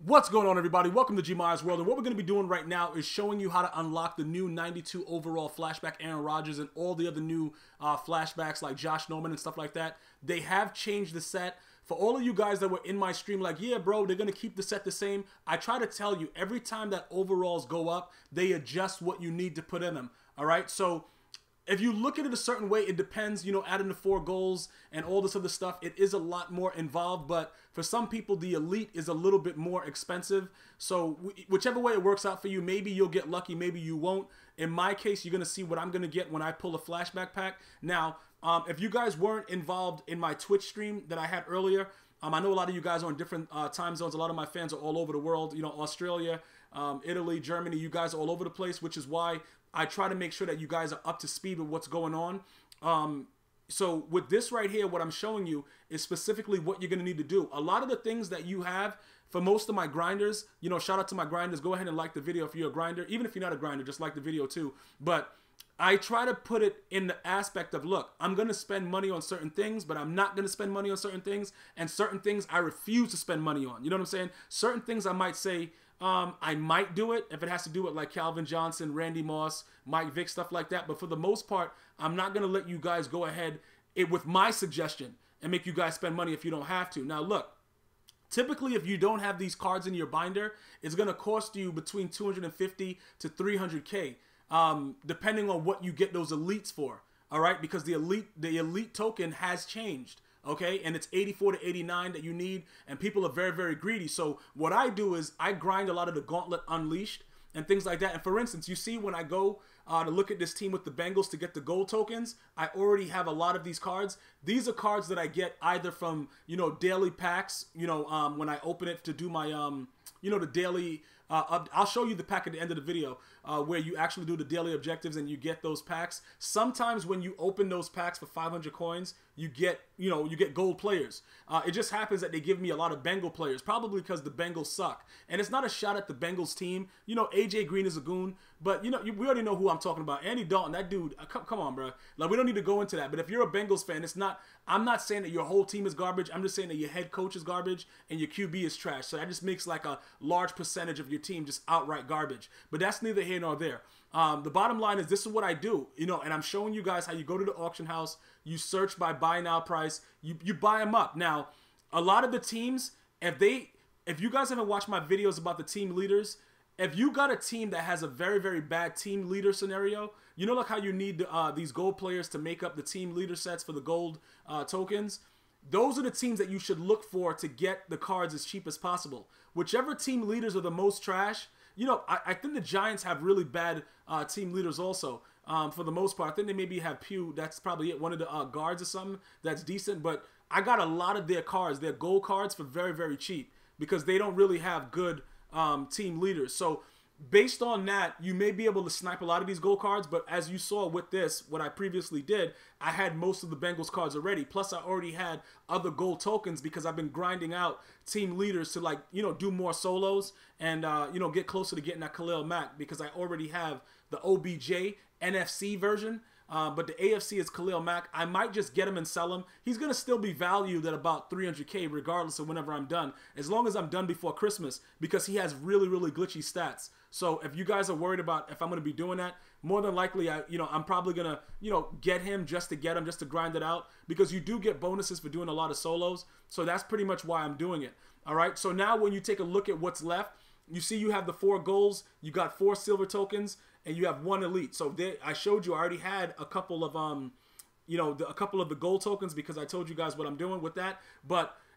What's going on, everybody? Welcome to GmiasWorld, and what we're going to be doing right now is showing you how to unlock the new 92 overall flashback Aaron Rodgers and all the other new flashbacks like Josh Norman and stuff like that. They have changed the set. For all of you guys that were in my stream like, yeah, bro, they're going to keep the set the same. I try to tell you, every time that overalls go up, they adjust what you need to put in them, all right? So if you look at it a certain way, it depends, you know, adding the 4 goals and all this other stuff. It is a lot more involved, but for some people, the elite is a little bit more expensive. So whichever way it works out for you, maybe you'll get lucky, maybe you won't. In my case, you're going to see what I'm going to get when I pull a flashback pack. Now, if you guys weren't involved in my Twitch stream that I had earlier, I know a lot of you guys are in different time zones. A lot of my fans are all over the world, you know, Australia, Italy, Germany. You guys are all over the place, which is why I try to make sure that you guys are up to speed with what's going on. So with this right here, what I'm showing you is specifically what you're going to need to do. A lot of the things that you have for most of my grinders, you know, shout out to my grinders. Go ahead and like the video if you're a grinder. Even if you're not a grinder, just like the video too. But I try to put it in the aspect of, look, I'm going to spend money on certain things, but I'm not going to spend money on certain things. And certain things I refuse to spend money on. You know what I'm saying? Certain things I might say, I might do it if it has to do with like Calvin Johnson, Randy Moss, Mike Vick, stuff like that. But for the most part, I'm not going to let you guys go ahead with my suggestion and make you guys spend money if you don't have to. Now, look, typically if you don't have these cards in your binder, it's going to cost you between 250 to 300K, depending on what you get those elites for. All right, because the elite token has changed. Okay, and it's 84 to 89 that you need, and people are very, very greedy. So what I do is I grind a lot of the Gauntlet Unleashed and things like that. And for instance, you see when I go to look at this team with the Bengals to get the gold tokens, I already have a lot of these cards. These are cards that I get either from, you know, daily packs, you know, when I open it to do my, you know, the daily, I'll show you the pack at the end of the video where you actually do the daily objectives and you get those packs. Sometimes when you open those packs for 500 coins, you get, you know, you get gold players. It just happens that they give me a lot of Bengal players, probably because the Bengals suck. And it's not a shot at the Bengals team. You know, AJ Green is a goon, but you know, we already know who I'm talking about. Andy Dalton, that dude, come on, bro. Like, we don't need to go into that. But if you're a Bengals fan, it's not, I'm not saying that your whole team is garbage. I'm just saying that your head coach is garbage and your QB is trash. So that just makes like a large percentage of your team just outright garbage. But that's neither here nor there. The bottom line is, this is what I do, you know, and I'm showing you guys how you go to the auction house, you search by buy now price, you buy them up. Now, a lot of the teams, if you guys haven't watched my videos about the team leaders, if you got a team that has a very, very bad team leader scenario, you know, like how you need these gold players to make up the team leader sets for the gold tokens, those are the teams that you should look for to get the cards as cheap as possible. Whichever team leaders are the most trash, you know, I think the Giants have really bad team leaders also. For the most part, I think they maybe have Pew. That's probably it. One of the guards or something that's decent. But I got a lot of their cards, their gold cards, for very, very cheap because they don't really have good team leaders. So based on that, you may be able to snipe a lot of these gold cards. But as you saw with this, what I previously did, I had most of the Bengals cards already. Plus, I already had other gold tokens because I've been grinding out team leaders to, like, you know, do more solos and, you know, get closer to getting that Khalil Mack because I already have the OBJ NFC version. But the AFC is Khalil Mack. I might just get him and sell him. He's going to still be valued at about 300K regardless of whenever I'm done, as long as I'm done before Christmas, because he has really, really glitchy stats. So if you guys are worried about if I'm going to be doing that, more than likely, I'm probably going to, you know, get him just to get him, just to grind it out, because you do get bonuses for doing a lot of solos. So that's pretty much why I'm doing it. All right. So now when you take a look at what's left, you see you have the 4 goals, you got 4 silver tokens, and you have 1 elite. So I showed you, I already had a couple of, you know, a couple of the gold tokens because I told you guys what I'm doing with that.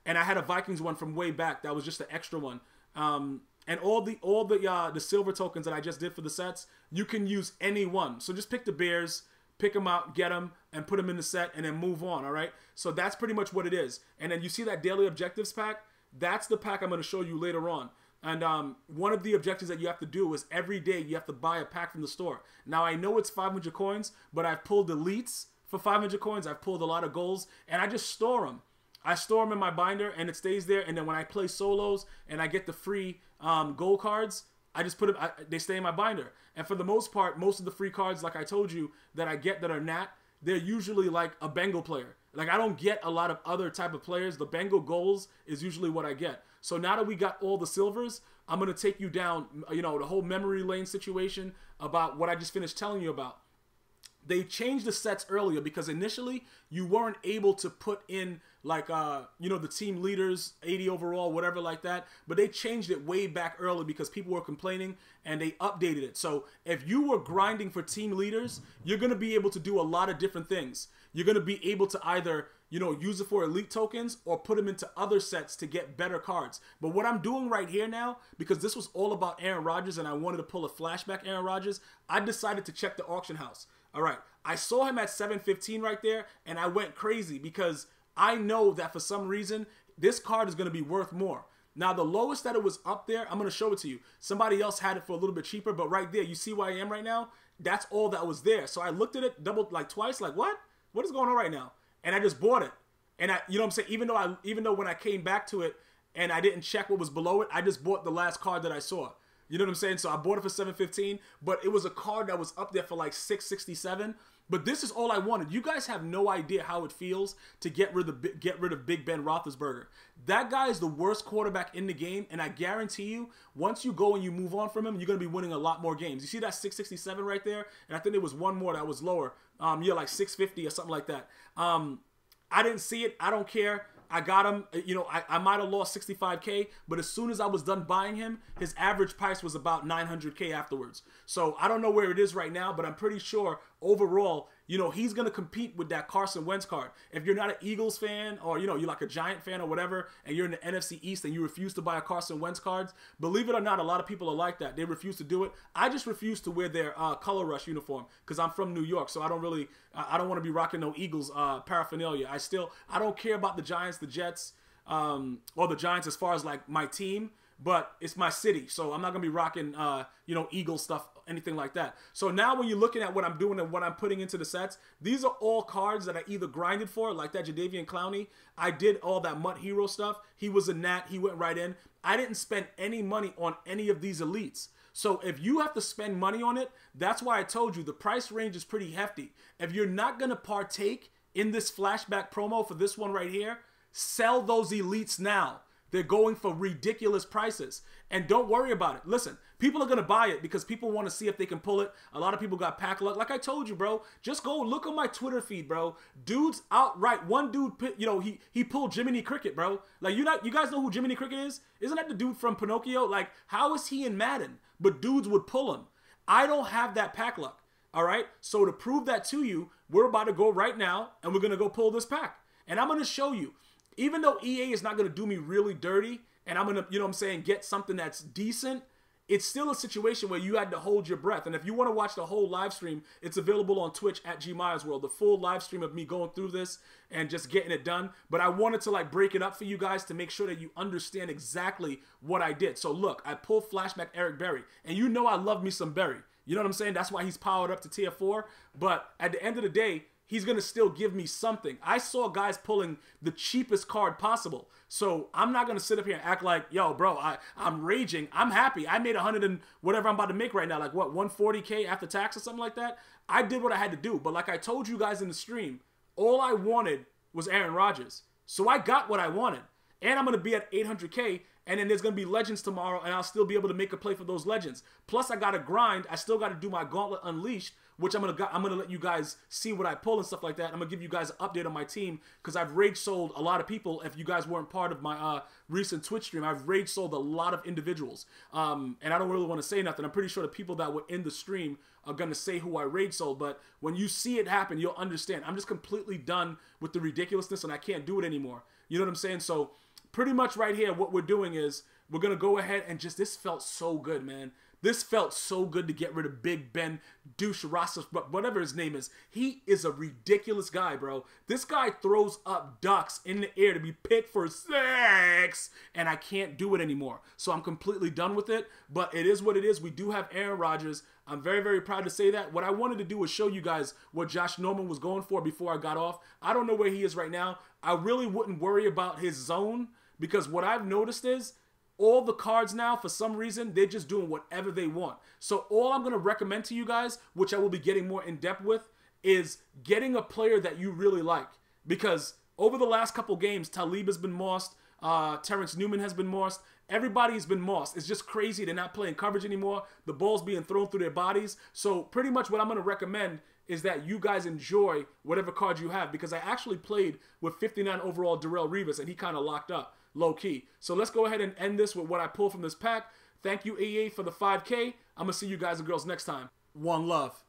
And I had a Vikings one from way back. That was just an extra one. And all the silver tokens that I just did for the sets, you can use any one. So just pick the Bears, pick them out, get them, and put them in the set, and then move on, all right? So that's pretty much what it is. And then you see that daily objectives pack? That's the pack I'm going to show you later on. And one of the objectives that you have to do is every day you have to buy a pack from the store. Now, I know it's 500 coins, but I've pulled elites for 500 coins. I've pulled a lot of goals, and I just store them. I store them in my binder, and it stays there. And then when I play solos and I get the free gold cards, I just put them, they stay in my binder. And for the most part, most of the free cards, like I told you, that I get that are Nat, they're usually like a Bengal player. Like, I don't get a lot of other type of players. The Bengal goals is usually what I get. So now that we got all the silvers, I'm going to take you down, you know, the whole memory lane situation about what I just finished telling you about. They changed the sets earlier because initially you weren't able to put in like, you know, the team leaders, 80 overall, whatever like that. But they changed it way back early because people were complaining and they updated it. So if you were grinding for team leaders, you're going to be able to do a lot of different things. You're going to be able to either, you know, use it for elite tokens or put them into other sets to get better cards. But what I'm doing right here now, because this was all about Aaron Rodgers and I wanted to pull a flashback Aaron Rodgers, I decided to check the auction house. All right, I saw him at 715 right there, and I went crazy because I know that for some reason, this card is going to be worth more. Now, the lowest that it was up there, I'm going to show it to you. Somebody else had it for a little bit cheaper, but right there, you see where I am right now? That's all that was there. So I looked at it, doubled like twice, like, what? What is going on right now? And I just bought it. And I, you know what I'm saying? Even though when I came back to it and I didn't check what was below it, I just bought the last card that I saw. You know what I'm saying? So I bought it for 715, but it was a card that was up there for like 667. But this is all I wanted. You guys have no idea how it feels to get rid of Big Ben Roethlisberger. That guy is the worst quarterback in the game, and I guarantee you, once you go and you move on from him, you're going to be winning a lot more games. You see that 667 right there? And I think there was one more that was lower. Yeah, like 650 or something like that. I didn't see it. I don't care. I got him, you know, I might have lost 65K, but as soon as I was done buying him, his average price was about 900K afterwards. So I don't know where it is right now, but I'm pretty sure overall, you know, he's going to compete with that Carson Wentz card. If you're not an Eagles fan or, you know, you're like a Giant fan or whatever, and you're in the NFC East and you refuse to buy a Carson Wentz cards, believe it or not, a lot of people are like that. They refuse to do it. I just refuse to wear their Color Rush uniform because I'm from New York, so I don't really, I don't want to be rocking no Eagles paraphernalia. I don't care about the Giants, the Jets, or the Giants as far as like my team, but it's my city, so I'm not going to be rocking, you know, Eagles stuff, anything like that. So now when you're looking at what I'm doing and what I'm putting into the sets, these are all cards that I either grinded for, like that Jadeveon Clowney. I did all that Mutt Hero stuff. He was a nat. He went right in. I didn't spend any money on any of these elites. So if you have to spend money on it, that's why I told you the price range is pretty hefty. If you're not going to partake in this flashback promo for this one right here, sell those elites now. They're going for ridiculous prices. And don't worry about it. Listen, people are going to buy it because people want to see if they can pull it. A lot of people got pack luck. Like I told you, bro, just go look on my Twitter feed, bro. Dudes outright. One dude, you know, he pulled Jiminy Cricket, bro. Like, you guys know who Jiminy Cricket is? Isn't that the dude from Pinocchio? Like, how is he in Madden? But dudes would pull him. I don't have that pack luck. All right? So to prove that to you, we're about to go right now, and we're going to go pull this pack. And I'm going to show you. Even though EA is not going to do me really dirty and I'm going to, you know what I'm saying, get something that's decent, it's still a situation where you had to hold your breath. And if you want to watch the whole live stream, it's available on Twitch at GmiasWorld, the full live stream of me going through this and just getting it done. But I wanted to like break it up for you guys to make sure that you understand exactly what I did. So look, I pulled Flashback Eric Berry, and you know I love me some Berry. You know what I'm saying? That's why he's powered up to tier 4. But at the end of the day, he's going to still give me something. I saw guys pulling the cheapest card possible. So I'm not going to sit up here and act like, yo, bro, I'm raging. I'm happy. I made 100 and whatever I'm about to make right now. Like what, 140K after tax or something like that? I did what I had to do. But like I told you guys in the stream, all I wanted was Aaron Rodgers. So I got what I wanted. And I'm going to be at 800K. And then there's going to be Legends tomorrow. And I'll still be able to make a play for those Legends. Plus I got to grind. I still got to do my Gauntlet Unleashed, which I'm gonna let you guys see what I pull and stuff like that. I'm gonna give you guys an update on my team because I've rage sold a lot of people. If you guys weren't part of my recent Twitch stream, I've rage sold a lot of individuals. And I don't really want to say nothing. I'm pretty sure the people that were in the stream are gonna say who I rage sold. But when you see it happen, you'll understand. I'm just completely done with the ridiculousness and I can't do it anymore. You know what I'm saying? So pretty much right here, what we're doing is we're gonna go ahead and just, this felt so good, man. This felt so good to get rid of Big Ben Douche Rosas, but whatever his name is. He is a ridiculous guy, bro. This guy throws up ducks in the air to be picked for 6, and I can't do it anymore. So I'm completely done with it, but it is what it is. We do have Aaron Rodgers. I'm very, very proud to say that. What I wanted to do was show you guys what Josh Norman was going for before I got off. I don't know where he is right now. I really wouldn't worry about his zone because what I've noticed is all the cards now, for some reason, they're just doing whatever they want. So all I'm going to recommend to you guys, which I will be getting more in depth with, is getting a player that you really like. Because over the last couple games, Talib has been mossed. Terrence Newman has been mossed. Everybody's been mossed. It's just crazy. They're not playing coverage anymore. The ball's being thrown through their bodies. So pretty much what I'm going to recommend is that you guys enjoy whatever cards you have, because I actually played with 59 overall Darrell Revis, and he kind of locked up, low key. So let's go ahead and end this with what I pulled from this pack. Thank you, EA, for the 5K. I'm going to see you guys and girls next time. One love.